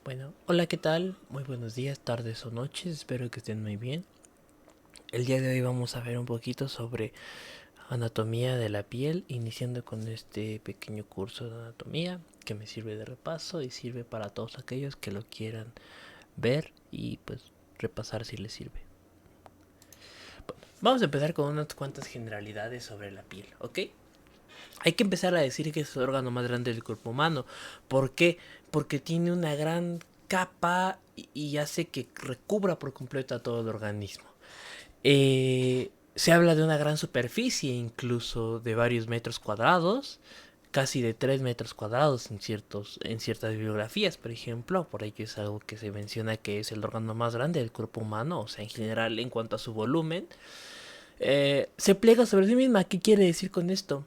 Bueno, hola, ¿qué tal? Muy buenos días, tardes o noches, espero que estén muy bien. El día de hoy vamos a ver un poquito sobre anatomía de la piel, iniciando con este pequeño curso de anatomía que me sirve de repaso y sirve para todos aquellos que lo quieran ver y pues repasar si les sirve. Vamos a empezar con unas cuantas generalidades sobre la piel, ¿ok? Hay que empezar a decir que es el órgano más grande del cuerpo humano. ¿Por qué? Porque tiene una gran capa y hace que recubra por completo a todo el organismo. Se habla de una gran superficie, incluso de varios metros cuadrados, casi de 3 metros cuadrados en ciertas bibliografías, por ejemplo. Por ello es algo que se menciona que es el órgano más grande del cuerpo humano, o sea, en general en cuanto a su volumen. Se pliega sobre sí misma. ¿Qué quiere decir con esto?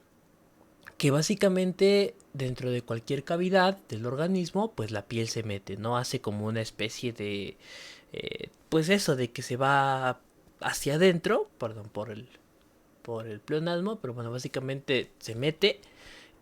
Que básicamente dentro de cualquier cavidad del organismo, pues la piel se mete, ¿no? Hace como una especie de, pues eso, de que se va hacia adentro, perdón por el pleonasmo, pero bueno, básicamente se mete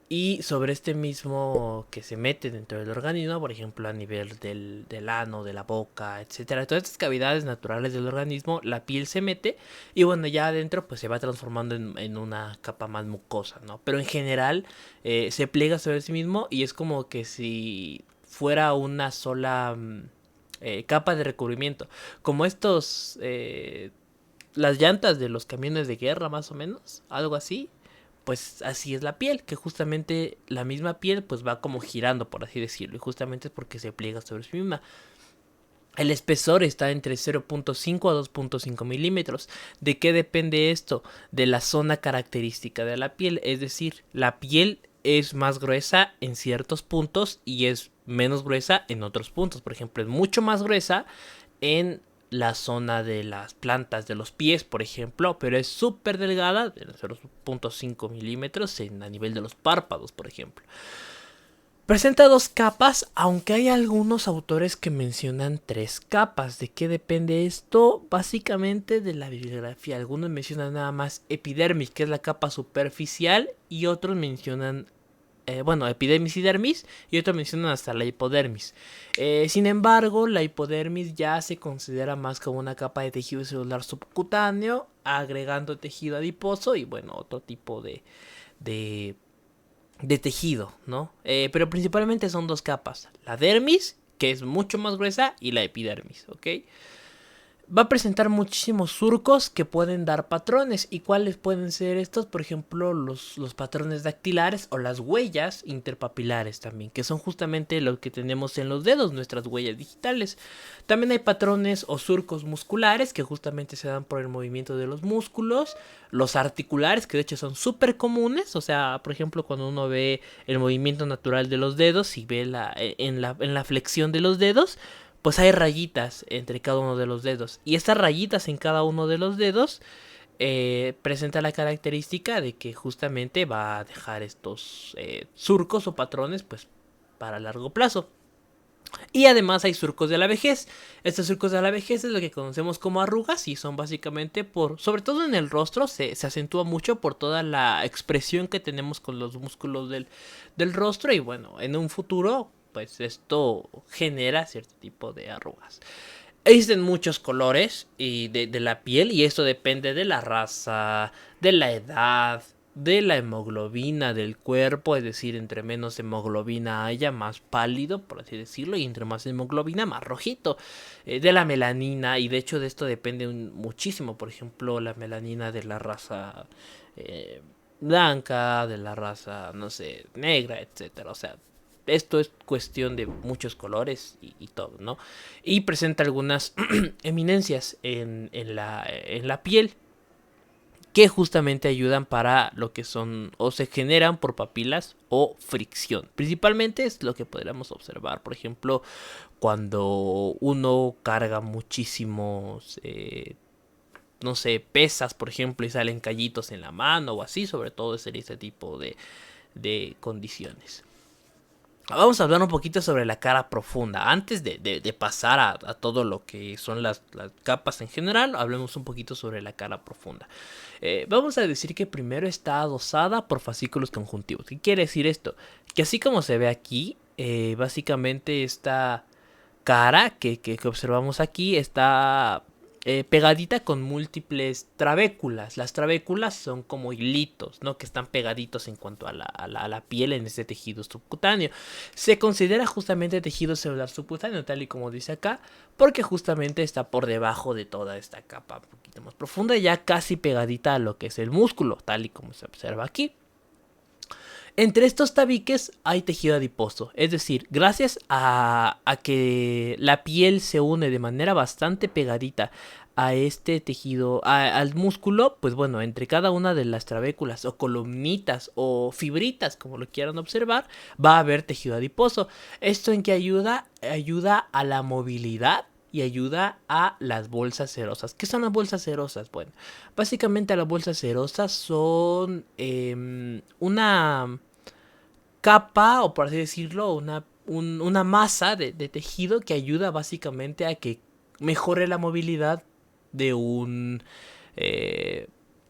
y sobre este mismo que se mete dentro del organismo, por ejemplo a nivel del ano, de la boca, etcétera, todas estas cavidades naturales del organismo, la piel se mete y bueno, ya adentro pues se va transformando en una capa más mucosa, ¿no? Pero en general se pliega sobre sí mismo y es como que si fuera una sola capa de recubrimiento. Como las llantas de los camiones de guerra más o menos, algo así, pues así es la piel, que justamente la misma piel pues va como girando, por así decirlo, y justamente es porque se pliega sobre sí misma. El espesor está entre 0.5 a 2.5 milímetros. ¿De qué depende esto? De la zona característica de la piel, es decir, la piel es más gruesa en ciertos puntos y es menos gruesa en otros puntos. Por ejemplo, es mucho más gruesa en la zona de las plantas de los pies, por ejemplo, pero es súper delgada, de 0.5 milímetros a nivel de los párpados, por ejemplo. Presenta dos capas, aunque hay algunos autores que mencionan tres capas. ¿De qué depende esto? Básicamente de la bibliografía. Algunos mencionan nada más epidermis, que es la capa superficial, y otros mencionan bueno, epidermis y dermis, y otros mencionan hasta la hipodermis. Sin embargo, la hipodermis ya se considera más como una capa de tejido celular subcutáneo, agregando tejido adiposo y bueno, otro tipo de, de tejido, ¿no? Pero principalmente son dos capas, la dermis, que es mucho más gruesa, y la epidermis, ¿ok? Va a presentar muchísimos surcos que pueden dar patrones. ¿Y cuáles pueden ser estos? Por ejemplo, los patrones dactilares o las huellas interpapilares también, que son justamente lo que tenemos en los dedos, nuestras huellas digitales. También hay patrones o surcos musculares que justamente se dan por el movimiento de los músculos. Los articulares, que de hecho son súper comunes. O sea, por ejemplo, cuando uno ve el movimiento natural de los dedos y ve en la flexión de los dedos, pues hay rayitas entre cada uno de los dedos. Y estas rayitas en cada uno de los dedos presenta la característica de que justamente va a dejar estos surcos o patrones pues para largo plazo. Y además hay surcos de la vejez. Estos surcos de la vejez es lo que conocemos como arrugas y son básicamente por, sobre todo en el rostro, se acentúa mucho por toda la expresión que tenemos con los músculos del rostro y bueno, en un futuro pues esto genera cierto tipo de arrugas. Existen muchos colores de la piel y esto depende de la raza, de la edad, de la hemoglobina del cuerpo, es decir, entre menos hemoglobina haya, más pálido, por así decirlo, y entre más hemoglobina, más rojito, de la melanina, y de hecho de esto depende muchísimo, por ejemplo, la melanina de la raza blanca, de la raza, no sé, negra, etcétera, o sea, esto es cuestión de muchos colores y todo, ¿no? Y presenta algunas eminencias en la piel que justamente ayudan para lo que son o se generan por papilas o fricción. Principalmente es lo que podríamos observar, por ejemplo, cuando uno carga muchísimos, no sé, pesas, por ejemplo, y salen callitos en la mano o así, sobre todo es en este tipo de condiciones. Vamos a hablar un poquito sobre la cara profunda. Antes de pasar a todo lo que son las capas en general, hablemos un poquito sobre la cara profunda. Vamos a decir que primero está adosada por fascículos conjuntivos. ¿Qué quiere decir esto? Que así como se ve aquí, básicamente está cara que observamos aquí está pegadita con múltiples trabéculas. Las trabéculas son como hilitos, ¿no? Que están pegaditos en cuanto a la piel en este tejido subcutáneo. Se considera justamente tejido celular subcutáneo, tal y como dice acá, porque justamente está por debajo de toda esta capa un poquito más profunda, ya casi pegadita a lo que es el músculo, tal y como se observa aquí. Entre estos tabiques hay tejido adiposo, es decir, gracias a que la piel se une de manera bastante pegadita a este tejido, al músculo, pues bueno, entre cada una de las trabéculas o columnitas o fibritas, como lo quieran observar, va a haber tejido adiposo. ¿Esto en qué ayuda? Ayuda a la movilidad y ayuda a las bolsas serosas. ¿Qué son las bolsas serosas? Bueno, básicamente las bolsas serosas son una capa, o por así decirlo, una masa de tejido que ayuda básicamente a que mejore la movilidad de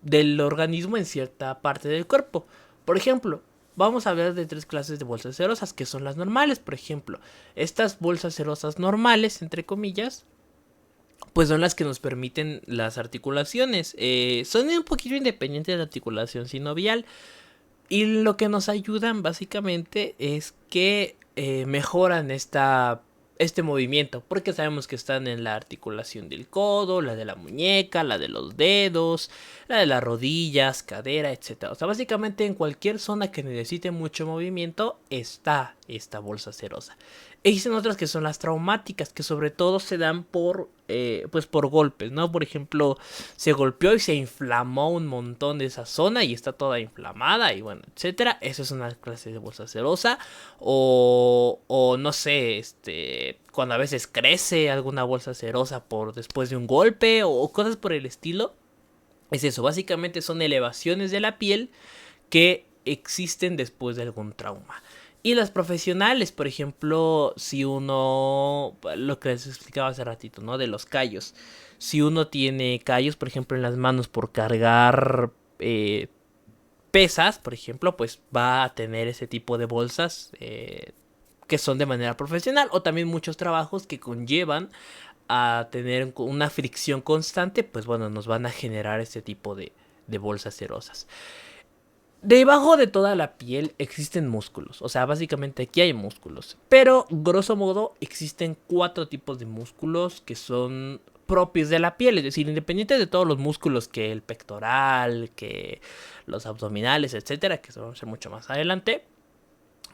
del organismo en cierta parte del cuerpo. Por ejemplo, vamos a hablar de 3 clases de bolsas serosas, que son las normales. Por ejemplo, estas bolsas serosas normales, entre comillas, pues son las que nos permiten las articulaciones. Son un poquito independientes de la articulación sinovial. Y lo que nos ayudan básicamente es que mejoran este movimiento, porque sabemos que están en la articulación del codo, la de la muñeca, la de los dedos, la de las rodillas, cadera, etc. O sea, básicamente en cualquier zona que necesite mucho movimiento está esta bolsa serosa. Existen otras que son las traumáticas, que sobre todo se dan pues por golpes, ¿no? Por ejemplo, se golpeó y se inflamó un montón de esa zona y está toda inflamada y bueno, etcétera. Esa es una clase de bolsa serosa. O no sé, cuando a veces crece alguna bolsa serosa después de un golpe o cosas por el estilo. Es eso, básicamente son elevaciones de la piel que existen después de algún trauma. Y las profesionales, por ejemplo, si uno, lo que les explicaba hace ratito, ¿no? De los callos. Si uno tiene callos, por ejemplo, en las manos por cargar pesas, por ejemplo, pues va a tener ese tipo de bolsas que son de manera profesional. O también muchos trabajos que conllevan a tener una fricción constante, pues bueno, nos van a generar ese tipo de bolsas serosas. Debajo de toda la piel existen músculos, o sea, básicamente aquí hay músculos, pero grosso modo existen 4 tipos de músculos que son propios de la piel, es decir, independiente de todos los músculos que el pectoral, que los abdominales, etcétera, que se van a hacer mucho más adelante.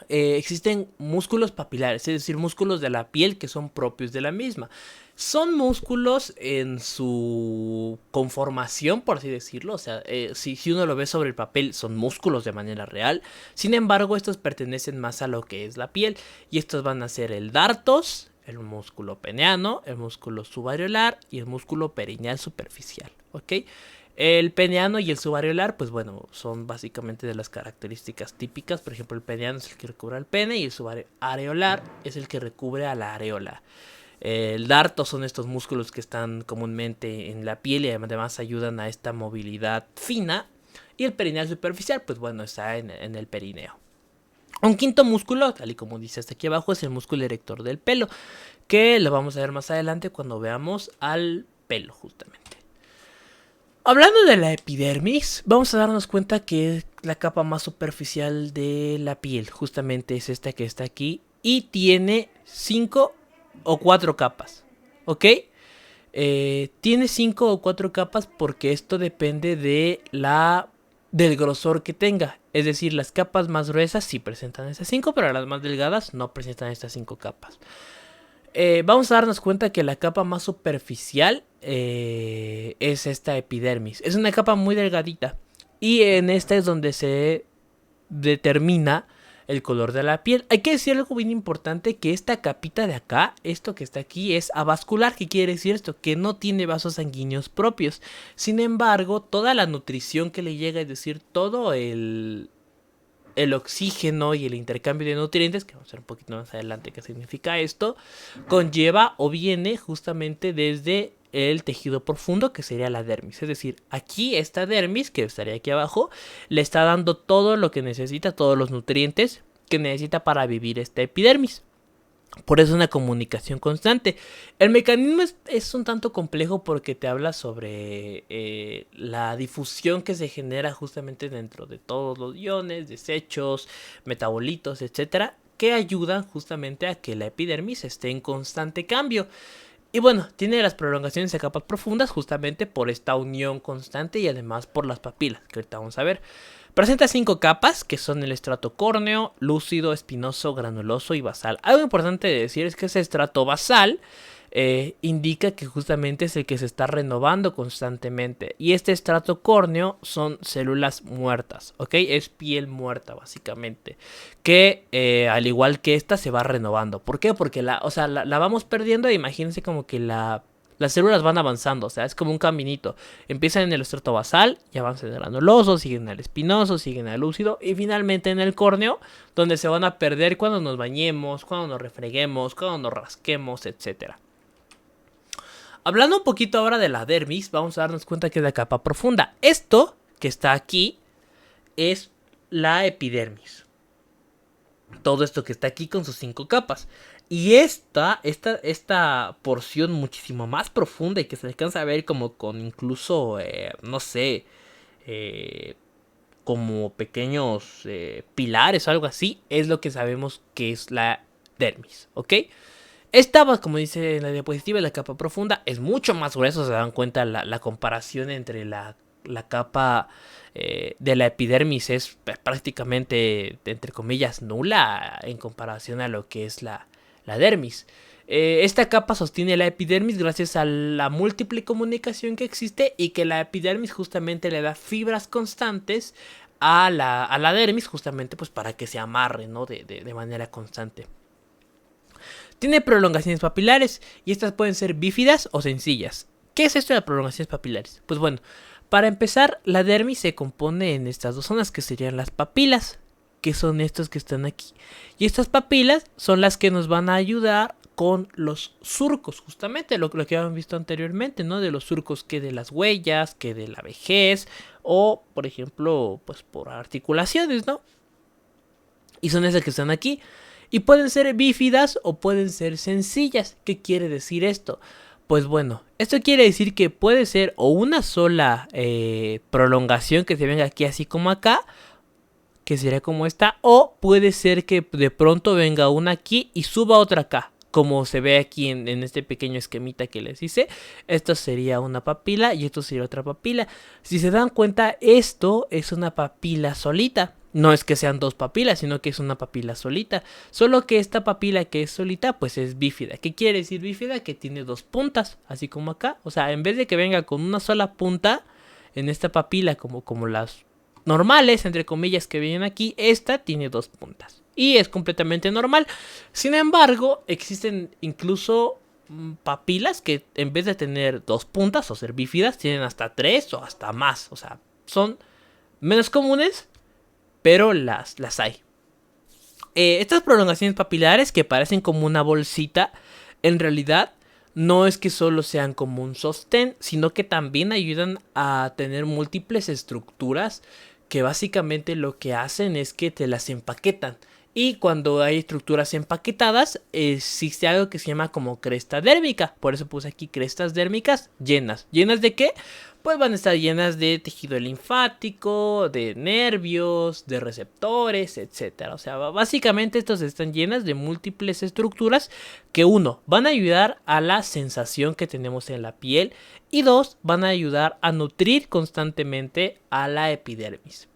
Existen músculos papilares, es decir, músculos de la piel que son propios de la misma. Son músculos en su conformación, por así decirlo. O sea, si uno lo ve sobre el papel, son músculos de manera real. Sin embargo, estos pertenecen más a lo que es la piel. Y estos van a ser el dartos, el músculo peneano, el músculo subareolar y el músculo perineal superficial. ¿Ok? El peneano y el subareolar, pues bueno, son básicamente de las características típicas. Por ejemplo, el peneano es el que recubre al pene y el subareolar es el que recubre a la areola. El darto son estos músculos que están comúnmente en la piel y además ayudan a esta movilidad fina. Y el perineal superficial, pues bueno, está en el perineo. Un quinto músculo, tal y como dice hasta aquí abajo, es el músculo erector del pelo, que lo vamos a ver más adelante cuando veamos al pelo justamente. Hablando de la epidermis, vamos a darnos cuenta que la capa más superficial de la piel justamente es esta que está aquí y tiene 5 o 4 capas, ¿ok? Tiene 5 o 4 capas porque esto depende del grosor que tenga. Es decir, las capas más gruesas sí presentan esas 5, pero las más delgadas no presentan estas 5 capas. Vamos a darnos cuenta que la capa más superficial es esta epidermis. Es una capa muy delgadita y en esta es donde se determina el color de la piel. Hay que decir algo bien importante, que esta capita de acá, esto que está aquí, es avascular. ¿Qué quiere decir esto? Que no tiene vasos sanguíneos propios. Sin embargo, toda la nutrición que le llega, es decir, todo el oxígeno y el intercambio de nutrientes, que vamos a ver un poquito más adelante qué significa esto, conlleva o viene justamente desde el tejido profundo, que sería la dermis. Es decir, aquí esta dermis, que estaría aquí abajo, le está dando todo lo que necesita, todos los nutrientes que necesita para vivir esta epidermis. Por eso es una comunicación constante. El mecanismo es un tanto complejo porque te habla sobre la difusión que se genera justamente dentro de todos los iones, desechos, metabolitos, etcétera, que ayudan justamente a que la epidermis esté en constante cambio. Y bueno, tiene las prolongaciones de capas profundas justamente por esta unión constante y además por las papilas, que ahorita vamos a ver. Presenta 5 capas, que son el estrato córneo, lúcido, espinoso, granuloso y basal. Algo importante de decir es que ese estrato basal indica que justamente es el que se está renovando constantemente. Y este estrato córneo son células muertas, ¿ok? Es piel muerta, básicamente. Que al igual que esta se va renovando. ¿Por qué? Porque la vamos perdiendo e imagínense como que las células van avanzando, o sea, es como un caminito. Empiezan en el estrato basal y avanzan en el granuloso, siguen al espinoso, siguen al lúcido y finalmente en el córneo, donde se van a perder cuando nos bañemos, cuando nos refreguemos, cuando nos rasquemos, etcétera. Hablando un poquito ahora de la dermis, vamos a darnos cuenta que es la capa profunda. Esto que está aquí es la epidermis. Todo esto que está aquí con sus 5 capas. Y esta porción muchísimo más profunda y que se alcanza a ver como con incluso, no sé, como pequeños pilares o algo así, es lo que sabemos que es la dermis, ¿ok? Esta, como dice en la diapositiva, la capa profunda es mucho más gruesa. Se dan cuenta la comparación entre la capa de la epidermis es prácticamente, entre comillas, nula en comparación a lo que es la dermis. Esta capa sostiene la epidermis gracias a la múltiple comunicación que existe y que la epidermis justamente le da fibras constantes a la dermis justamente pues para que se amarre, ¿no? de manera constante. Tiene prolongaciones papilares y estas pueden ser bífidas o sencillas. ¿Qué es esto de las prolongaciones papilares? Pues bueno, para empezar, la dermis se compone en estas dos zonas que serían las papilas, que son estos que están aquí. Y estas papilas son las que nos van a ayudar con los surcos, justamente lo que habíamos visto anteriormente, ¿no? De los surcos que de las huellas, que de la vejez, o por ejemplo, pues por articulaciones, ¿no? Y son esas que están aquí. Y pueden ser bífidas o pueden ser sencillas. ¿Qué quiere decir esto? Pues bueno, esto quiere decir que puede ser o una sola prolongación que se venga aquí así como acá, que sería como esta, o puede ser que de pronto venga una aquí y suba otra acá, como se ve aquí en este pequeño esquemita que les hice. Esto sería una papila y esto sería otra papila. Si se dan cuenta, esto es una papila solita. No es que sean dos papilas, sino que es una papila solita. Solo que esta papila que es solita, pues es bífida. ¿Qué quiere decir bífida? Que tiene 2 puntas, así como acá. O sea, en vez de que venga con una sola punta en esta papila, como las normales, entre comillas, que vienen aquí, esta tiene 2 puntas. Y es completamente normal. Sin embargo, existen incluso papilas que en vez de tener 2 puntas o ser bífidas, tienen hasta 3 o hasta más. O sea, son menos comunes, pero las hay. Estas prolongaciones papilares que parecen como una bolsita, en realidad no es que solo sean como un sostén, sino que también ayudan a tener múltiples estructuras que básicamente lo que hacen es que te las empaquetan. Y cuando hay estructuras empaquetadas, existe algo que se llama como cresta dérmica. Por eso puse aquí crestas dérmicas llenas. ¿Llenas de qué? Pues van a estar llenas de tejido linfático, de nervios, de receptores, etcétera. O sea, básicamente estas están llenas de múltiples estructuras que, uno, van a ayudar a la sensación que tenemos en la piel y dos, van a ayudar a nutrir constantemente a la epidermis.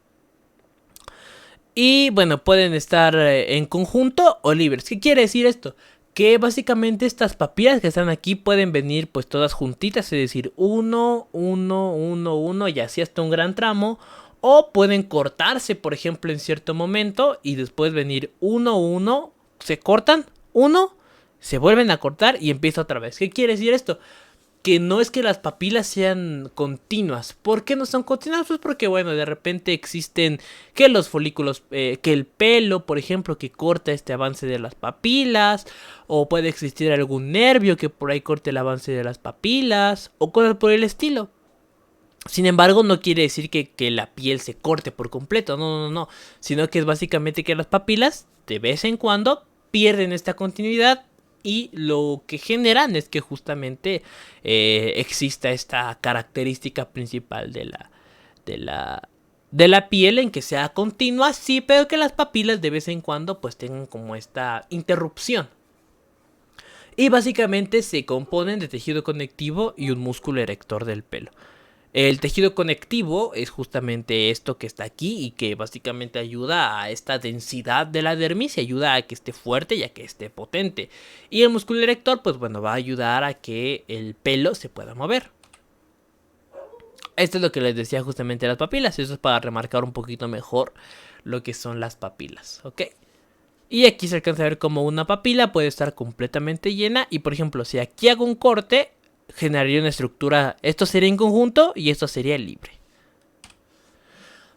Y bueno, pueden estar en conjunto o libres. ¿Qué quiere decir esto? Que básicamente estas papilas que están aquí pueden venir pues todas juntitas, es decir, 1, 1, 1, 1 y así hasta un gran tramo. O pueden cortarse, por ejemplo, en cierto momento y después venir 1, 1, se cortan, 1, se vuelven a cortar y empieza otra vez. ¿Qué quiere decir esto? Que no es que las papilas sean continuas. ¿Por qué no son continuas? Pues porque, bueno, de repente existen que los folículos, que el pelo, por ejemplo, que corta este avance de las papilas, o puede existir algún nervio que por ahí corte el avance de las papilas, o cosas por el estilo. Sin embargo, no quiere decir que la piel se corte por completo, no, sino que es básicamente que las papilas, de vez en cuando, pierden esta continuidad y lo que generan es que justamente exista esta característica principal de la, de la piel en que sea continua, sí, pero que las papilas de vez en cuando pues tengan como esta interrupción. Y básicamente se componen de tejido conectivo y un músculo erector del pelo. El tejido conectivo es justamente esto que está aquí y que básicamente ayuda a esta densidad de la dermis y ayuda a que esté fuerte y a que esté potente. Y el músculo erector pues bueno va a ayudar a que el pelo se pueda mover. Esto es lo que les decía justamente de las papilas. Eso es para remarcar un poquito mejor lo que son las papilas, ¿ok? Y aquí se alcanza a ver como una papila puede estar completamente llena. Y por ejemplo, si aquí hago un corte, generaría una estructura. Esto sería en conjunto y esto sería libre.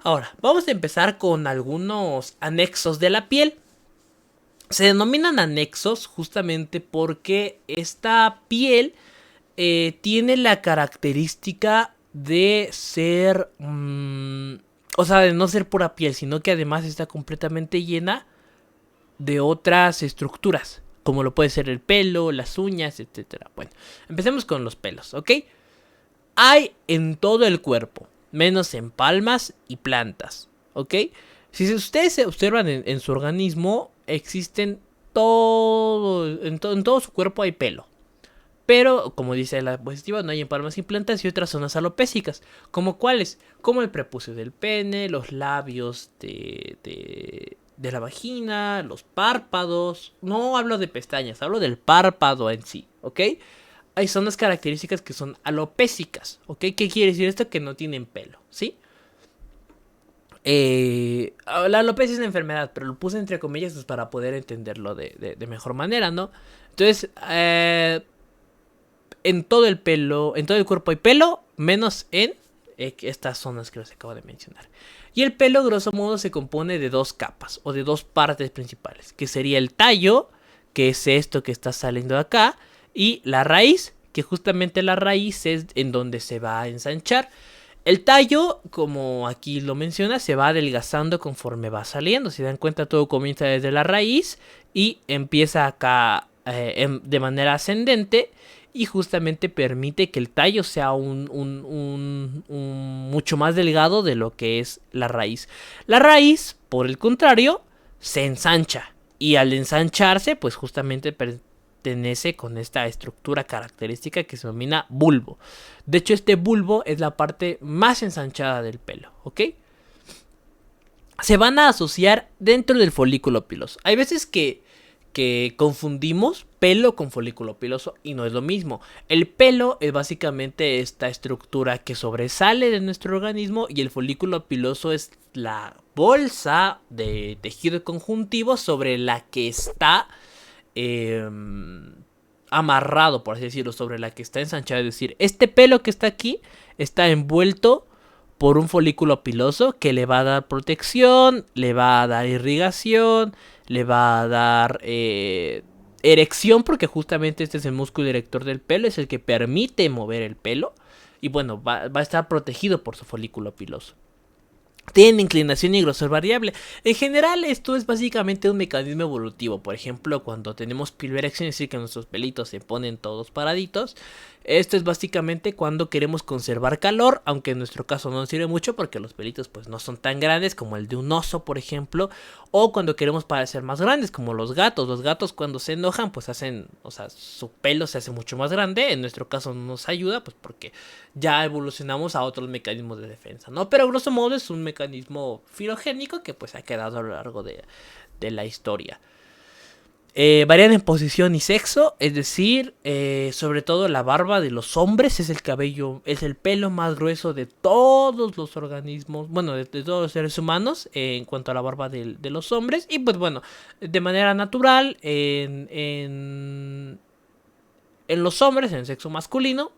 Ahora, vamos a empezar con algunos anexos de la piel. Se denominan anexos justamente porque esta piel tiene la característica de ser... o sea, de no ser pura piel, sino que además está completamente llena de otras estructuras, como lo puede ser el pelo, las uñas, etcétera. Bueno, empecemos con los pelos, ¿ok? Hay en todo el cuerpo, menos en palmas y plantas, ¿ok? Si ustedes se observan en su organismo, existen en todo su cuerpo hay pelo. Pero, como dice la diapositiva, no hay en palmas y plantas y otras zonas alopésicas. ¿Como cuáles? Como el prepucio del pene, los labios de la vagina, los párpados. No hablo de pestañas, hablo del párpado en sí, ¿ok? Hay zonas características que son alopésicas, ¿ok? ¿Qué quiere decir esto? Que no tienen pelo, ¿sí? La alopecia es una enfermedad, pero lo puse entre comillas pues, para poder entenderlo de mejor manera, ¿no? Entonces, en todo el pelo, en todo el cuerpo hay pelo, menos en estas zonas que les acabo de mencionar. Y el pelo, grosso modo, se compone de dos capas o de dos partes principales, que sería el tallo, que es esto que está saliendo de acá, y la raíz, que justamente la raíz es en donde se va a ensanchar. El tallo, como aquí lo menciona, se va adelgazando conforme va saliendo. Si dan cuenta, todo comienza desde la raíz y empieza acá de manera ascendente. Y justamente permite que el tallo sea mucho más delgado de lo que es la raíz. La raíz, por el contrario, se ensancha. Y al ensancharse, pues justamente pertenece con esta estructura característica que se denomina bulbo. De hecho, este bulbo es la parte más ensanchada del pelo, ¿ok? Se van a asociar dentro del folículo piloso. Hay veces que confundimos pelo con folículo piloso y no es lo mismo. El pelo es básicamente esta estructura que sobresale de nuestro organismo y el folículo piloso es la bolsa de tejido conjuntivo sobre la que está amarrado, por así decirlo, sobre la que está ensanchado. Es decir, este pelo que está aquí está envuelto por un folículo piloso que le va a dar protección, le va a dar irrigación, le va a dar erección, porque justamente este es el músculo erector del pelo, es el que permite mover el pelo. Y bueno, va a estar protegido por su folículo piloso. Tienen inclinación y grosor variable. En general, esto es básicamente un mecanismo evolutivo. Por ejemplo, cuando tenemos pilorexia, es decir, que nuestros pelitos se ponen todos paraditos. Esto es básicamente cuando queremos conservar calor, aunque en nuestro caso no nos sirve mucho porque los pelitos pues no son tan grandes como el de un oso, por ejemplo. O cuando queremos parecer más grandes, como los gatos. Los gatos cuando se enojan pues hacen, o sea, su pelo se hace mucho más grande. En nuestro caso no nos ayuda pues porque ya evolucionamos a otros mecanismos de defensa, ¿no? Pero grosso modo es un mecanismo filogénico que pues ha quedado a lo largo de la historia. Varían en posición y sexo, es decir, sobre todo la barba de los hombres es el cabello, es el pelo más grueso de todos los organismos, bueno, de todos los seres humanos en cuanto a la barba de los hombres. Y pues bueno, de manera natural en los hombres, en el sexo masculino,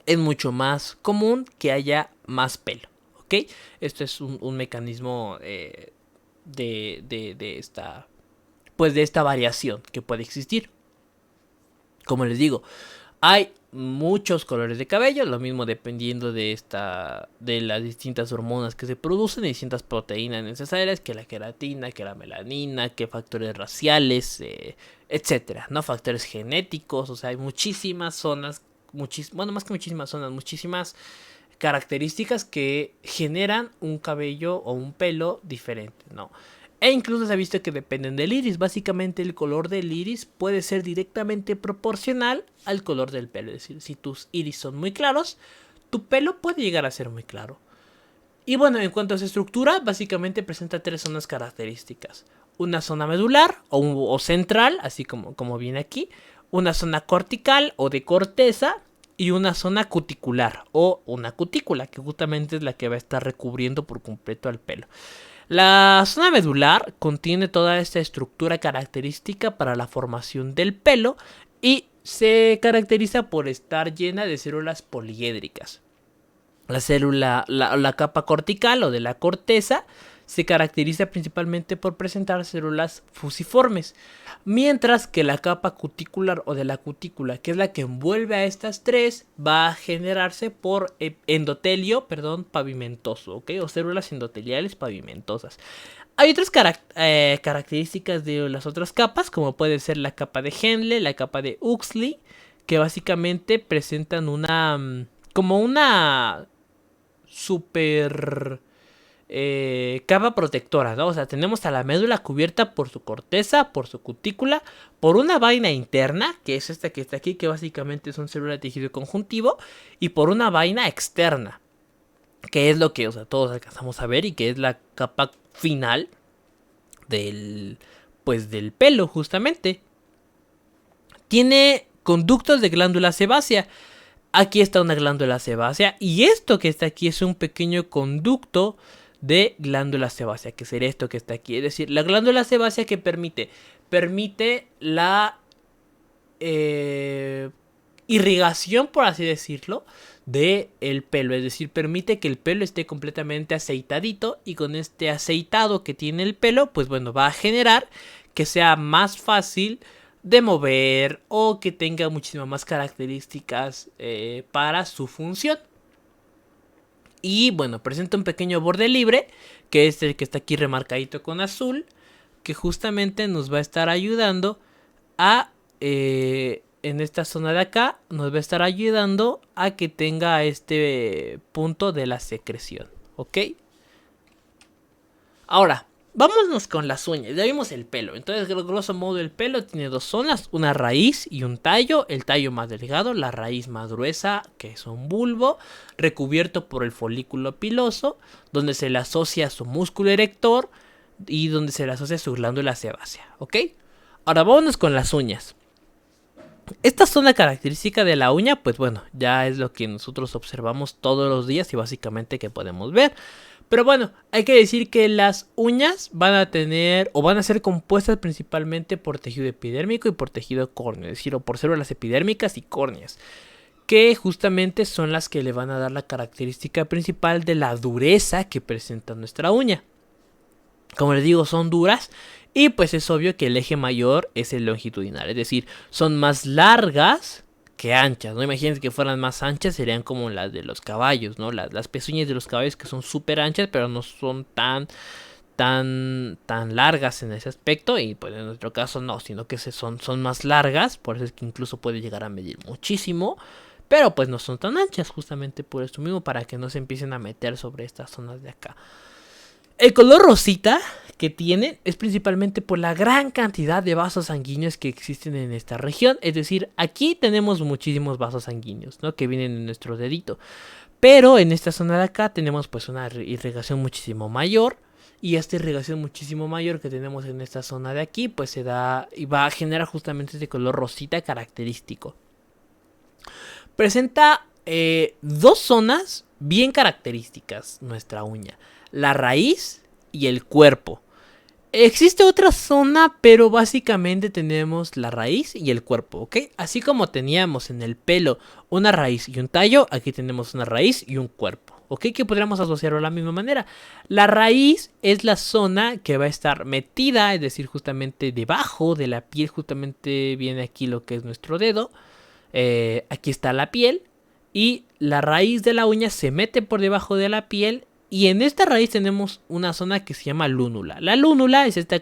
es mucho más común que haya más pelo, ¿ok? Esto es un mecanismo de esta... pues de esta variación que puede existir. Como les digo, hay muchos colores de cabello, lo mismo dependiendo de las distintas hormonas que se producen, y distintas proteínas necesarias, que la queratina, que la melanina, que factores raciales, etcétera, ¿no? Factores genéticos, o sea, hay muchísimas zonas, bueno, más que muchísimas zonas, muchísimas características que generan un cabello o un pelo diferente, ¿no? E incluso se ha visto que dependen del iris. Básicamente el color del iris puede ser directamente proporcional al color del pelo. Es decir, si tus iris son muy claros, tu pelo puede llegar a ser muy claro. Y bueno, en cuanto a su estructura, básicamente presenta tres zonas características. Una zona medular o central, así como viene aquí. Una zona cortical o de corteza. Y una zona cuticular o una cutícula, que justamente es la que va a estar recubriendo por completo al pelo. La zona medular contiene toda esta estructura característica para la formación del pelo y se caracteriza por estar llena de células poliédricas. La capa cortical o de la corteza se caracteriza principalmente por presentar células fusiformes, mientras que la capa cuticular o de la cutícula, que es la que envuelve a estas tres, va a generarse por endotelio, pavimentoso, ¿ok? O células endoteliales pavimentosas. Hay otras características de las otras capas, como puede ser la capa de Henle, la capa de Huxley, que básicamente presentan como una super capa protectora, ¿no? O sea, tenemos a la médula cubierta por su corteza, por su cutícula, por una vaina interna, que es esta que está aquí, que básicamente son células de tejido conjuntivo, y por una vaina externa, que es lo que, o sea, todos alcanzamos a ver y que es la capa final del pelo, justamente. Tiene conductos de glándula sebácea. Aquí está una glándula sebácea y esto que está aquí es un pequeño conducto de glándula sebácea, que sería esto que está aquí. Es decir, la glándula sebácea que permite la irrigación, por así decirlo, de el pelo. Es decir, permite que el pelo esté completamente aceitadito, y con este aceitado que tiene el pelo, pues bueno, va a generar que sea más fácil de mover o que tenga muchísimas más características para su función. Y bueno, presenta un pequeño borde libre, que es el que está aquí remarcadito con azul, que justamente nos va a estar ayudando a en esta zona de acá, nos va a estar ayudando a que tenga este punto de la secreción, ¿ok? Ahora, vámonos con las uñas. Ya vimos el pelo. Entonces, grosso modo, el pelo tiene dos zonas, una raíz y un tallo. El tallo más delgado, la raíz más gruesa, que es un bulbo, recubierto por el folículo piloso, donde se le asocia su músculo erector y donde se le asocia su glándula sebácea, ¿ok? Ahora, vámonos con las uñas. Esta zona característica de la uña, pues bueno, ya es lo que nosotros observamos todos los días y básicamente que podemos ver. Pero bueno, hay que decir que las uñas van a tener o van a ser compuestas principalmente por tejido epidérmico y por tejido córneo, es decir, o por células epidérmicas y córneas, que justamente son las que le van a dar la característica principal de la dureza que presenta nuestra uña. Como les digo, son duras y pues es obvio que el eje mayor es el longitudinal, es decir, son más largas que anchas, ¿no? Imagínense que fueran más anchas, serían como las de los caballos, ¿no? Las pezuñas de los caballos, que son súper anchas, pero no son tan largas en ese aspecto. Y pues en nuestro caso no, sino que son más largas, por eso es que incluso puede llegar a medir muchísimo. Pero pues no son tan anchas, justamente por esto mismo, para que no se empiecen a meter sobre estas zonas de acá. El color rosita que tiene es principalmente por la gran cantidad de vasos sanguíneos que existen en esta región. Es decir, aquí tenemos muchísimos vasos sanguíneos, ¿no? Que vienen en nuestro dedito. Pero en esta zona de acá tenemos pues una irrigación muchísimo mayor. Y esta irrigación muchísimo mayor que tenemos en esta zona de aquí, pues se da y va a generar justamente este color rosita característico. Presenta dos zonas bien características nuestra uña: la raíz y el cuerpo. Existe otra zona, pero básicamente tenemos la raíz y el cuerpo, ¿ok? Así como teníamos en el pelo una raíz y un tallo, aquí tenemos una raíz y un cuerpo, ¿ok? Que podríamos asociarlo de la misma manera. La raíz es la zona que va a estar metida, es decir, justamente debajo de la piel, justamente viene aquí lo que es nuestro dedo. Aquí está la piel y la raíz de la uña se mete por debajo de la piel. Y en esta raíz tenemos una zona que se llama lúnula. La lúnula es esta,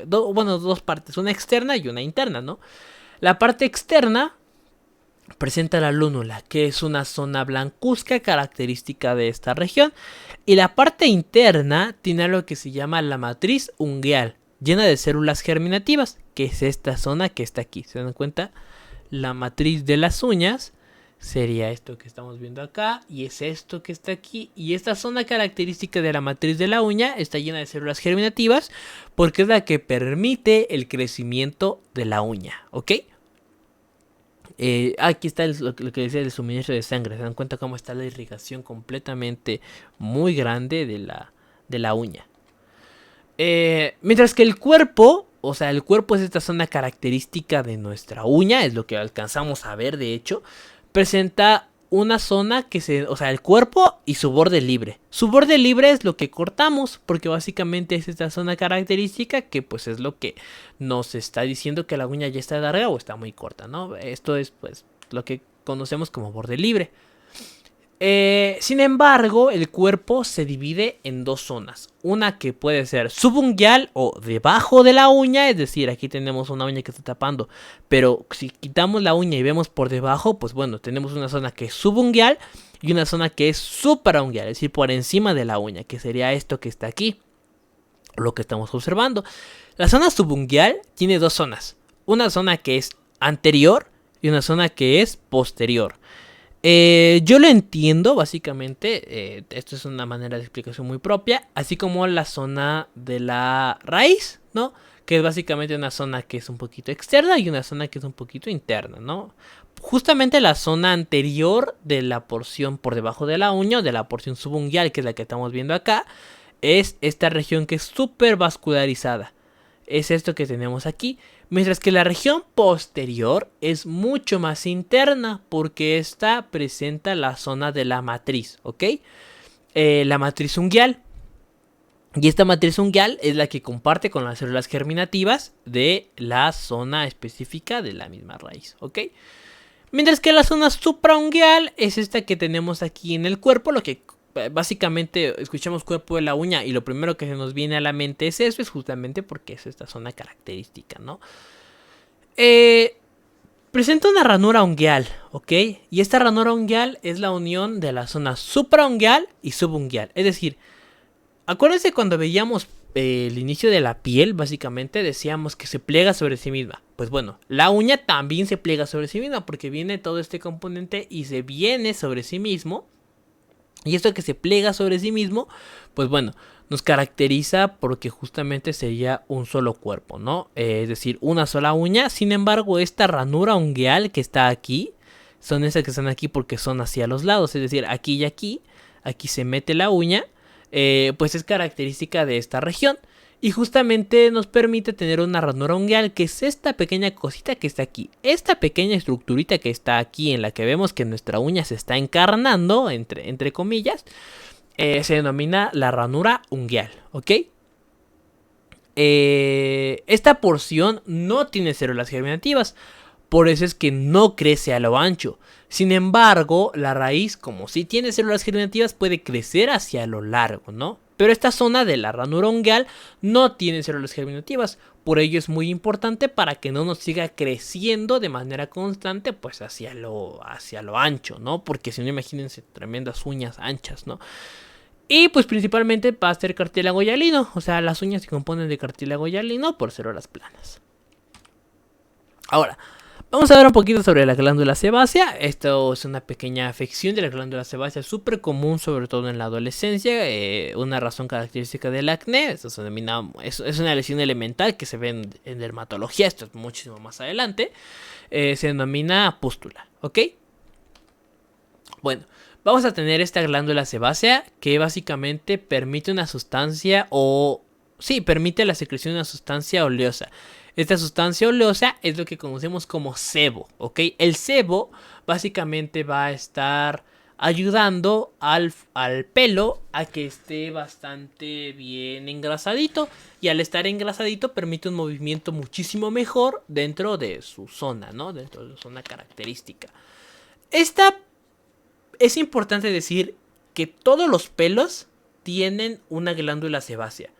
dos partes, una externa y una interna, ¿no? La parte externa presenta la lúnula, que es una zona blancuzca característica de esta región. Y la parte interna tiene lo que se llama la matriz ungueal, llena de células germinativas, que es esta zona que está aquí. ¿Se dan cuenta? La matriz de las uñas sería esto que estamos viendo acá, y es esto que está aquí. Y esta zona característica de la matriz de la uña está llena de células germinativas porque es la que permite el crecimiento de la uña, ¿ok? Aquí está lo que decía del suministro de sangre. Se dan cuenta cómo está la irrigación completamente muy grande de la uña. Mientras que el cuerpo, o sea, el cuerpo es esta zona característica de nuestra uña, es lo que alcanzamos a ver de hecho. Presenta una zona o sea, el cuerpo y su borde libre. Su borde libre es lo que cortamos, porque básicamente es esta zona característica que pues es lo que nos está diciendo que la uña ya está larga o está muy corta, ¿no? Esto es pues lo que conocemos como borde libre. Sin embargo, el cuerpo se divide en dos zonas. Una que puede ser subungueal o debajo de la uña, es decir, aquí tenemos una uña que está tapando, pero si quitamos la uña y vemos por debajo, pues bueno, tenemos una zona que es subungueal y una zona que es supraungueal, es decir, por encima de la uña, que sería esto que está aquí, lo que estamos observando. La zona subungueal tiene dos zonas, una zona que es anterior y una zona que es posterior. Yo lo entiendo, básicamente, esto es una manera de explicación muy propia, así como la zona de la raíz, ¿no? Que es básicamente una zona que es un poquito externa y una zona que es un poquito interna, ¿no? Justamente la zona anterior de la porción por debajo de la uña, de la porción subungueal, que es la que estamos viendo acá, es esta región que es súper vascularizada. Es esto que tenemos aquí. Mientras que la región posterior es mucho más interna porque esta presenta la zona de la matriz, ¿ok? La matriz ungueal. Y esta matriz ungueal es la que comparte con las células germinativas de la zona específica de la misma raíz, ¿ok? Mientras que la zona supraungueal es esta que tenemos aquí en el cuerpo, lo que básicamente escuchamos cuerpo de la uña y lo primero que se nos viene a la mente es eso, es justamente porque es esta zona característica, ¿no? Presenta una ranura ungueal, ¿ok? Y esta ranura ungueal es la unión de la zona supraungueal y subungueal. Es decir, acuérdense cuando veíamos el inicio de la piel, básicamente decíamos que se pliega sobre sí misma. Pues bueno, la uña también se pliega sobre sí misma porque viene todo este componente y se viene sobre sí mismo. Y esto que se pliega sobre sí mismo, pues bueno, nos caracteriza porque justamente sería un solo cuerpo, ¿no? Es decir, una sola uña. Sin embargo, esta ranura ungueal que está aquí, son esas que están aquí porque son hacia los lados. Es decir, aquí y aquí se mete la uña, pues es característica de esta región. Y justamente nos permite tener una ranura ungueal, que es esta pequeña cosita que está aquí. Esta pequeña estructurita que está aquí, en la que vemos que nuestra uña se está encarnando, entre comillas, se denomina la ranura ungueal, ¿ok? Esta porción no tiene células germinativas, por eso es que no crece a lo ancho. Sin embargo, la raíz, como sí tiene células germinativas, puede crecer hacia lo largo, ¿no? Pero esta zona de la ranura ungueal no tiene células germinativas. Por ello es muy importante para que no nos siga creciendo de manera constante, pues hacia lo ancho, ¿no? Porque si no, imagínense tremendas uñas anchas, ¿no? Y pues principalmente va a ser cartílago hialino. O sea, las uñas se componen de cartílago hialino por células planas. Ahora, vamos a ver un poquito sobre la glándula sebácea. Esto es una pequeña afección de la glándula sebácea, súper común, sobre todo en la adolescencia. Una razón característica del acné. Esto se denomina, es una lesión elemental que se ve en dermatología. Esto es muchísimo más adelante. Se denomina pústula, ¿ok? Bueno, vamos a tener esta glándula sebácea que básicamente permite una sustancia permite la secreción de una sustancia oleosa. Esta sustancia oleosa es lo que conocemos como sebo, ¿ok? El sebo básicamente va a estar ayudando al pelo a que esté bastante bien engrasadito. Y al estar engrasadito permite un movimiento muchísimo mejor dentro de su zona, ¿no? Dentro de su zona característica. Esta es importante decir que todos los pelos tienen una glándula sebácea,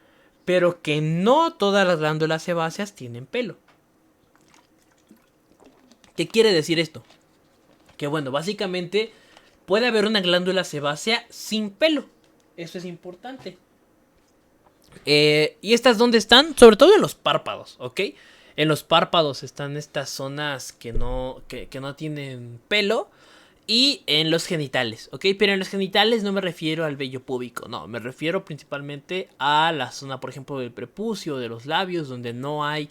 pero que no todas las glándulas sebáceas tienen pelo. ¿Qué quiere decir esto? Que bueno, básicamente puede haber una glándula sebácea sin pelo. Eso es importante. ¿Y estas dónde están? Sobre todo en los párpados, ¿ok? En los párpados están estas zonas que no tienen pelo. Y en los genitales, ¿ok? Pero en los genitales no me refiero al vello púbico, no, me refiero principalmente a la zona, por ejemplo, del prepucio, de los labios, donde no hay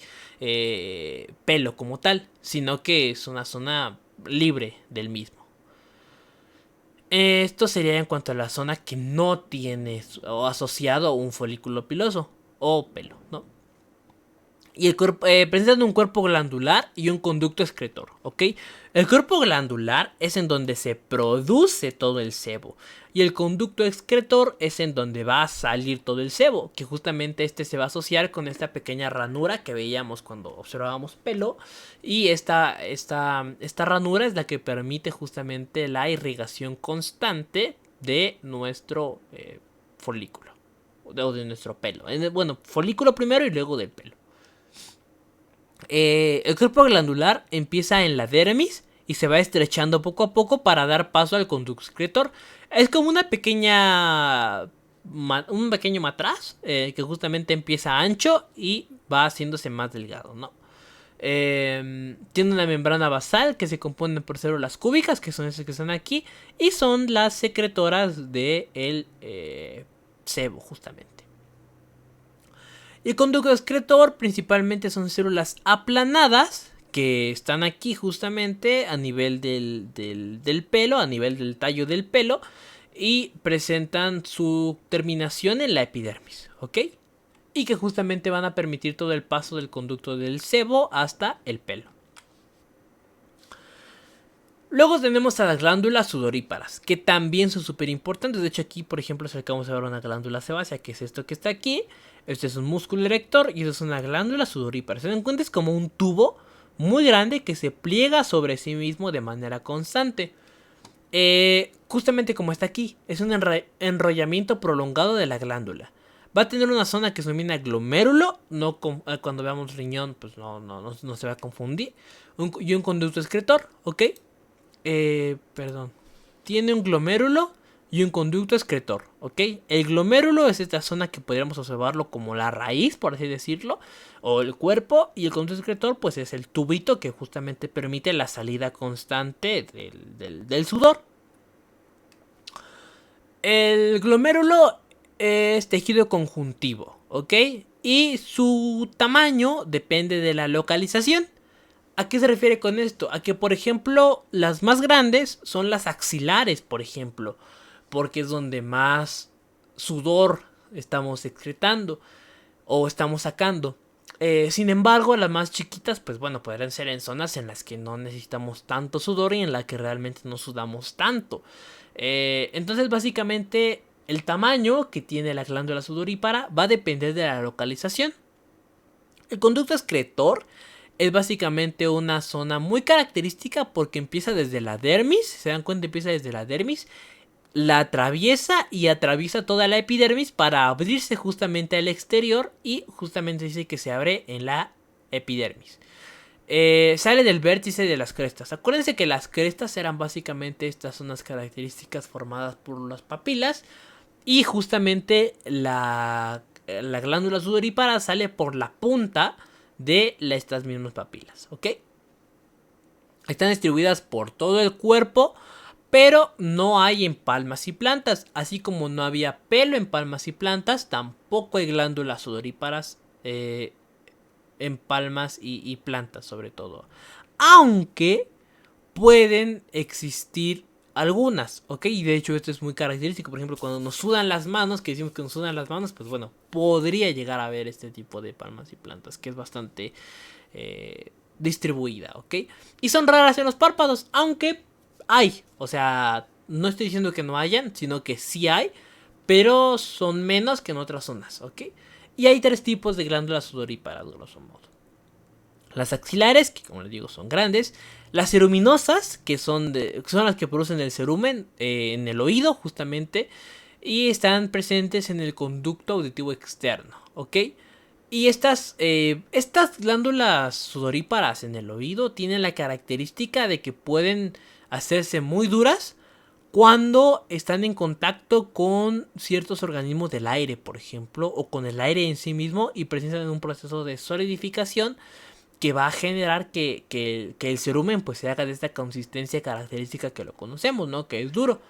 pelo como tal, sino que es una zona libre del mismo. Esto sería en cuanto a la zona que no tiene o asociado a un folículo piloso o pelo, ¿no? Y el cuerpo, presentan un cuerpo glandular y un conducto excretor, ¿ok? El cuerpo glandular es en donde se produce todo el sebo. Y el conducto excretor es en donde va a salir todo el sebo. Que justamente este se va a asociar con esta pequeña ranura que veíamos cuando observábamos pelo. Y esta ranura es la que permite justamente la irrigación constante de nuestro folículo. O de nuestro pelo. Bueno, folículo primero y luego del pelo. El cuerpo glandular empieza en la dermis y se va estrechando poco a poco para dar paso al conducto excretor. Es como una pequeña un pequeño matraz que justamente empieza ancho y va haciéndose más delgado, ¿no? Tiene una membrana basal que se compone por células cúbicas, que son esas que están aquí, y son las secretoras del sebo, justamente. El conducto excretor principalmente son células aplanadas que están aquí justamente a nivel del pelo, a nivel del tallo del pelo, y presentan su terminación en la epidermis, ¿ok? Y que justamente van a permitir todo el paso del conducto del sebo hasta el pelo. Luego tenemos a las glándulas sudoríparas, que también son súper importantes. De hecho, aquí, por ejemplo, acercamos a ver una glándula sebácea, que es esto que está aquí. Este es un músculo erector y esto es una glándula sudorípara. Se dan cuenta, es como un tubo muy grande que se pliega sobre sí mismo de manera constante. Justamente como está aquí, es un enrollamiento prolongado de la glándula. Va a tener una zona que se denomina glomérulo. No, cuando veamos riñón, pues no se va a confundir. Y un conducto excretor, ¿ok? Perdón. Tiene un glomérulo y un conducto excretor, ¿ok? El glomérulo es esta zona que podríamos observarlo como la raíz, por así decirlo, o el cuerpo, y el conducto excretor pues es el tubito que justamente permite la salida constante del sudor. El glomérulo es tejido conjuntivo, ¿ok? Y su tamaño depende de la localización. ¿A qué se refiere con esto? A que, por ejemplo, las más grandes son las axilares, por ejemplo, porque es donde más sudor estamos excretando o estamos sacando. Sin embargo, las más chiquitas, pues bueno, podrían ser en zonas en las que no necesitamos tanto sudor y en las que realmente no sudamos tanto. Entonces, básicamente, el tamaño que tiene la glándula sudorípara va a depender de la localización. El conducto excretor es básicamente una zona muy característica porque empieza desde la dermis. Se dan cuenta, empieza desde la dermis. La atraviesa y atraviesa toda la epidermis para abrirse justamente al exterior. Y justamente dice que se abre en la epidermis. Sale del vértice de las crestas. Acuérdense que las crestas eran básicamente estas zonas características formadas por las papilas. Y justamente la glándula sudorípara sale por la punta de estas mismas papilas, ¿ok? Están distribuidas por todo el cuerpo, pero no hay en palmas y plantas. Así como no había pelo en palmas y plantas, tampoco hay glándulas sudoríparas en palmas y plantas sobre todo. Aunque pueden existir algunas, ¿ok? Y de hecho esto es muy característico. Por ejemplo, cuando nos sudan las manos, que decimos que nos sudan las manos, pues bueno, podría llegar a ver este tipo de palmas y plantas, que es bastante distribuida, ¿ok? Y son raras en los párpados, aunque hay, o sea, No estoy diciendo que no hayan, sino que sí hay, pero son menos que en otras zonas, ¿ok? Y hay 3 tipos de glándulas sudoríparas, grosso modo. Las axilares, que como les digo son grandes. Las ceruminosas, que son las que producen el cerumen en el oído, justamente. Y están presentes en el conducto auditivo externo, ¿ok? Y estas glándulas sudoríparas en el oído tienen la característica de que pueden hacerse muy duras cuando están en contacto con ciertos organismos del aire, por ejemplo, o con el aire en sí mismo, y presentan en un proceso de solidificación que va a generar que el cerumen pues se haga de esta consistencia característica que lo conocemos, ¿no? Que es duro.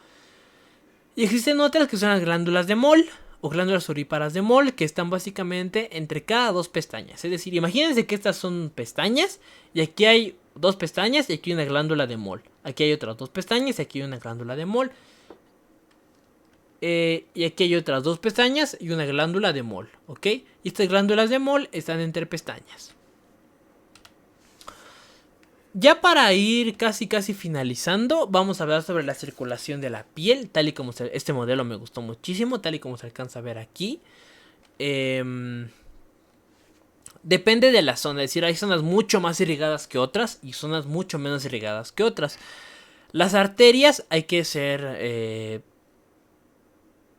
Y existen otras que son las glándulas de Moll o glándulas sudoríparas de Moll, que están básicamente entre cada 2 pestañas. Es decir, imagínense que estas son pestañas y aquí hay 2 pestañas y aquí hay una glándula de Moll. Aquí hay otras 2 pestañas y aquí hay una glándula de Moll. Y aquí hay otras 2 pestañas y una glándula de Moll, ¿ok? Y estas glándulas de Moll están entre pestañas. Ya para ir casi finalizando, vamos a hablar sobre la circulación de la piel, tal y como este modelo me gustó muchísimo, tal y como se alcanza a ver aquí. Depende de la zona, es decir, hay zonas mucho más irrigadas que otras y zonas mucho menos irrigadas que otras. Las arterias hay que ser...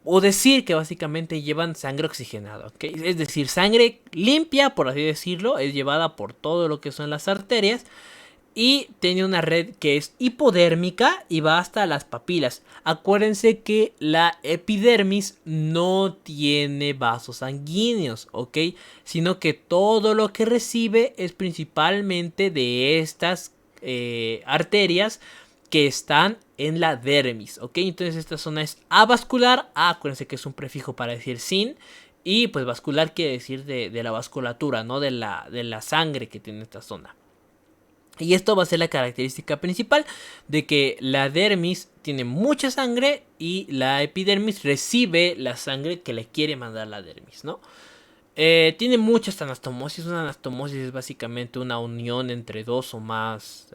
o decir que básicamente llevan sangre oxigenada, ¿ok? Es decir, sangre limpia, por así decirlo, es llevada por todo lo que son las arterias. Y tiene una red que es hipodérmica y va hasta las papilas. Acuérdense que la epidermis no tiene vasos sanguíneos, ¿ok? Sino que todo lo que recibe es principalmente de estas arterias que están en la dermis, ¿ok? Entonces esta zona es avascular. Acuérdense que es un prefijo para decir sin. Y pues vascular quiere decir de la vasculatura, ¿no? De la sangre que tiene esta zona. Y esto va a ser la característica principal de que la dermis tiene mucha sangre y la epidermis recibe la sangre que le quiere mandar la dermis, ¿no? Tiene muchas anastomosis. Una anastomosis es básicamente una unión entre 2 o más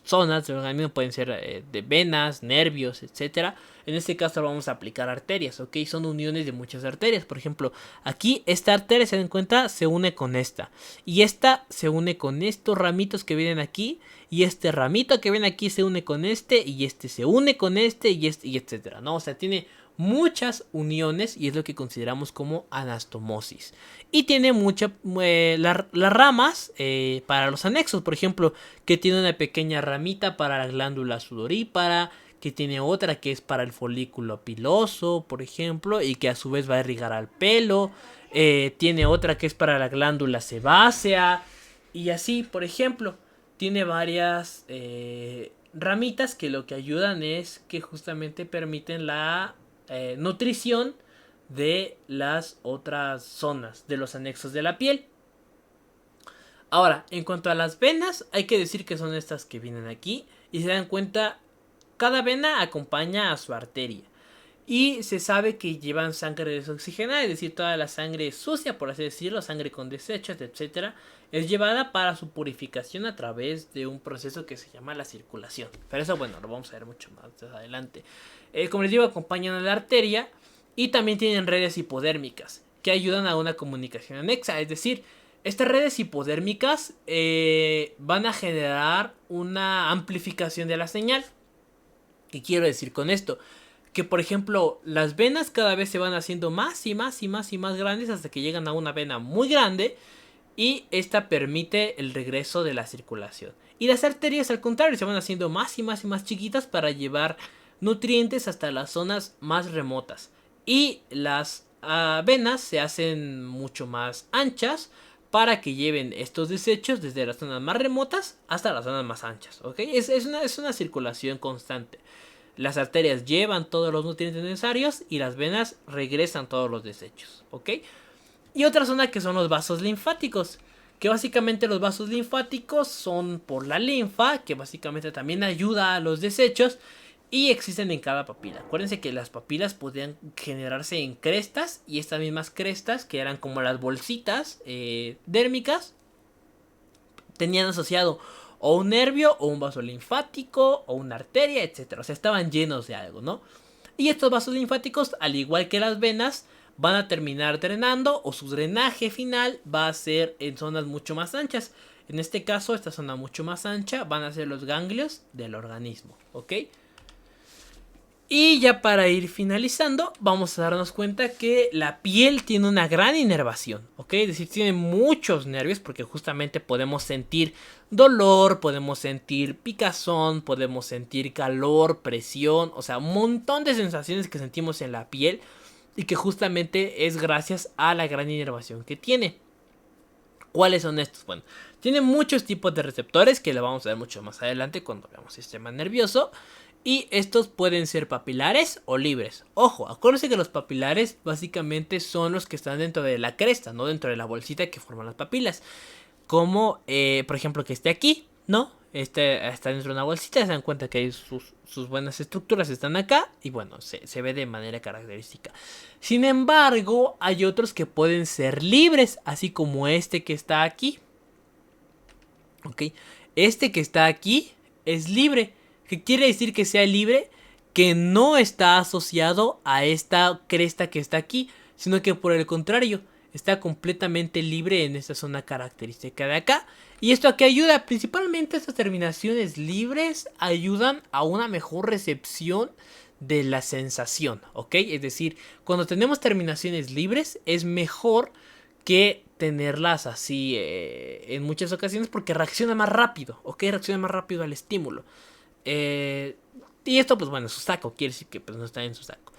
zonas del organismo, pueden ser de venas, nervios, etcétera. En este caso vamos a aplicar arterias, ¿ok? Son uniones de muchas arterias. Por ejemplo, aquí esta arteria, se dan cuenta, se une con esta. Y esta se une con estos ramitos que vienen aquí. Y este ramito que ven aquí se une con este. Y este se une con este y etcétera, ¿no? O sea, tiene muchas uniones y es lo que consideramos como anastomosis. Y tiene muchas las ramas para los anexos, por ejemplo, que tiene una pequeña ramita para la glándula sudorípara, que tiene otra que es para el folículo piloso, por ejemplo, y que a su vez va a irrigar al pelo. Tiene otra que es para la glándula sebácea, y así, por ejemplo, tiene varias ramitas que lo que ayudan es que justamente permiten la nutrición de las otras zonas de los anexos de la piel. Ahora, en cuanto a las venas, hay que decir que son estas que vienen aquí. Y se dan cuenta, cada vena acompaña a su arteria. Y se sabe que llevan sangre desoxigenada, es decir, toda la sangre sucia, por así decirlo, sangre con desechos, etc., es llevada para su purificación a través de un proceso que se llama la circulación. Pero eso, bueno, lo vamos a ver mucho más adelante. Como les digo, acompañan a la arteria y también tienen redes hipodérmicas que ayudan a una comunicación anexa. Es decir, estas redes hipodérmicas van a generar una amplificación de la señal. ¿Qué quiero decir con esto? Que por ejemplo las venas cada vez se van haciendo más y más grandes hasta que llegan a una vena muy grande. Y esta permite el regreso de la circulación. Y las arterias al contrario se van haciendo más y más chiquitas para llevar nutrientes hasta las zonas más remotas. Y las venas se hacen mucho más anchas para que lleven estos desechos desde las zonas más remotas hasta las zonas más anchas, ¿ok? Es una circulación constante. Las arterias llevan todos los nutrientes necesarios y las venas regresan todos los desechos, ¿ok? Y otra zona que son los vasos linfáticos, que básicamente los vasos linfáticos son por la linfa, que básicamente también ayuda a los desechos, y existen en cada papila. Acuérdense que las papilas podían generarse en crestas, y estas mismas crestas, que eran como las bolsitas dérmicas, tenían asociado o un nervio, o un vaso linfático, o una arteria, etcétera. O sea, estaban llenos de algo, ¿no? Y estos vasos linfáticos, al igual que las venas, van a terminar drenando, o su drenaje final va a ser en zonas mucho más anchas. En este caso, esta zona mucho más ancha van a ser los ganglios del organismo, ¿ok? Y ya para ir finalizando, vamos a darnos cuenta que la piel tiene una gran inervación, ¿ok? Es decir, tiene muchos nervios porque justamente podemos sentir dolor, podemos sentir picazón, podemos sentir calor, presión, o sea, un montón de sensaciones que sentimos en la piel y que justamente es gracias a la gran inervación que tiene. ¿Cuáles son estos? Bueno, tiene muchos tipos de receptores que lo vamos a ver mucho más adelante cuando veamos sistema nervioso. Y estos pueden ser papilares o libres. Ojo, acuérdense que los papilares básicamente son los que están dentro de la cresta, no dentro de la bolsita que forman las papilas. Como, por ejemplo, que esté aquí, ¿no? Este está dentro de una bolsita, se dan cuenta que hay sus buenas estructuras están acá y bueno, se ve de manera característica. Sin embargo, hay otros que pueden ser libres, así como este que está aquí. ¿Ok? Este que está aquí es libre. ¿Qué quiere decir que sea libre? Que no está asociado a esta cresta que está aquí, sino que por el contrario, está completamente libre en esta zona característica de acá. ¿Y esto a qué ayuda? Principalmente estas terminaciones libres ayudan a una mejor recepción de la sensación, ¿ok? Es decir, cuando tenemos terminaciones libres es mejor que tenerlas así en muchas ocasiones porque reacciona más rápido, ¿ok? Reacciona más rápido al estímulo. Y esto pues bueno, su saco, quiere decir que pues no está en su saco.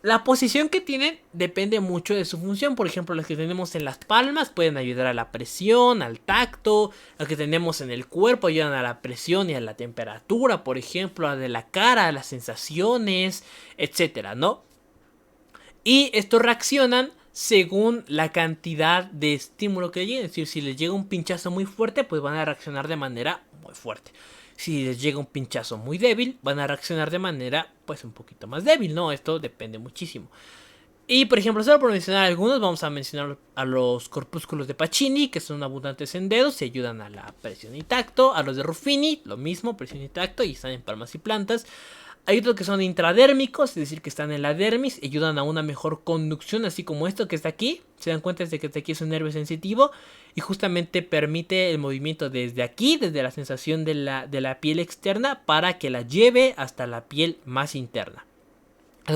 La posición que tienen depende mucho de su función. Por ejemplo, las que tenemos en las palmas pueden ayudar a la presión, al tacto. Las que tenemos en el cuerpo ayudan a la presión y a la temperatura, por ejemplo, a de la cara, a las sensaciones, etcétera, ¿no? Y estos reaccionan según la cantidad de estímulo que llegue. Es decir, si les llega un pinchazo muy fuerte, pues van a reaccionar de manera muy fuerte. Si les llega un pinchazo muy débil, van a reaccionar de manera pues un poquito más débil, ¿no? Esto depende muchísimo. Y por ejemplo, solo por mencionar algunos, vamos a mencionar a los corpúsculos de Pacini, que son abundantes en dedos y ayudan a la presión y tacto. A los de Ruffini, lo mismo, presión y tacto, y están en palmas y plantas. Hay otros que son intradérmicos, es decir, que están en la dermis, ayudan a una mejor conducción, así como esto que está aquí. Se dan cuenta de que aquí es un nervio sensitivo y justamente permite el movimiento desde aquí, desde la sensación de la piel externa, para que la lleve hasta la piel más interna.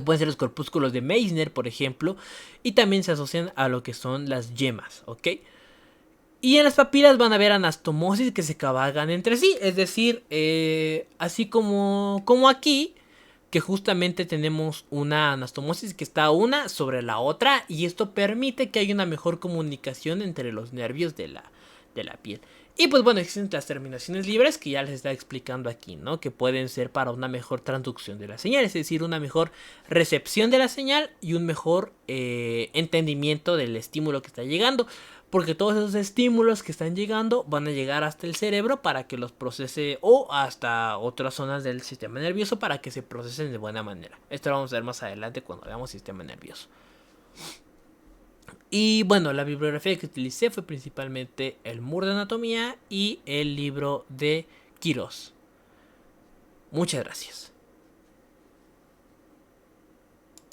Pueden ser los corpúsculos de Meissner, por ejemplo, y también se asocian a lo que son las yemas, ¿ok? Y en las papilas van a haber anastomosis que se cabalgan entre sí. Es decir, así como aquí, que justamente tenemos una anastomosis que está una sobre la otra. Y esto permite que haya una mejor comunicación entre los nervios de la piel. Y pues bueno, existen las terminaciones libres que ya les está explicando aquí, ¿no? Que pueden ser para una mejor transducción de la señal. Es decir, una mejor recepción de la señal y un mejor entendimiento del estímulo que está llegando. Porque todos esos estímulos que están llegando van a llegar hasta el cerebro para que los procese, o hasta otras zonas del sistema nervioso para que se procesen de buena manera. Esto lo vamos a ver más adelante cuando veamos sistema nervioso. Y bueno, la bibliografía que utilicé fue principalmente el Mur de Anatomía y el libro de Quirós. Muchas gracias.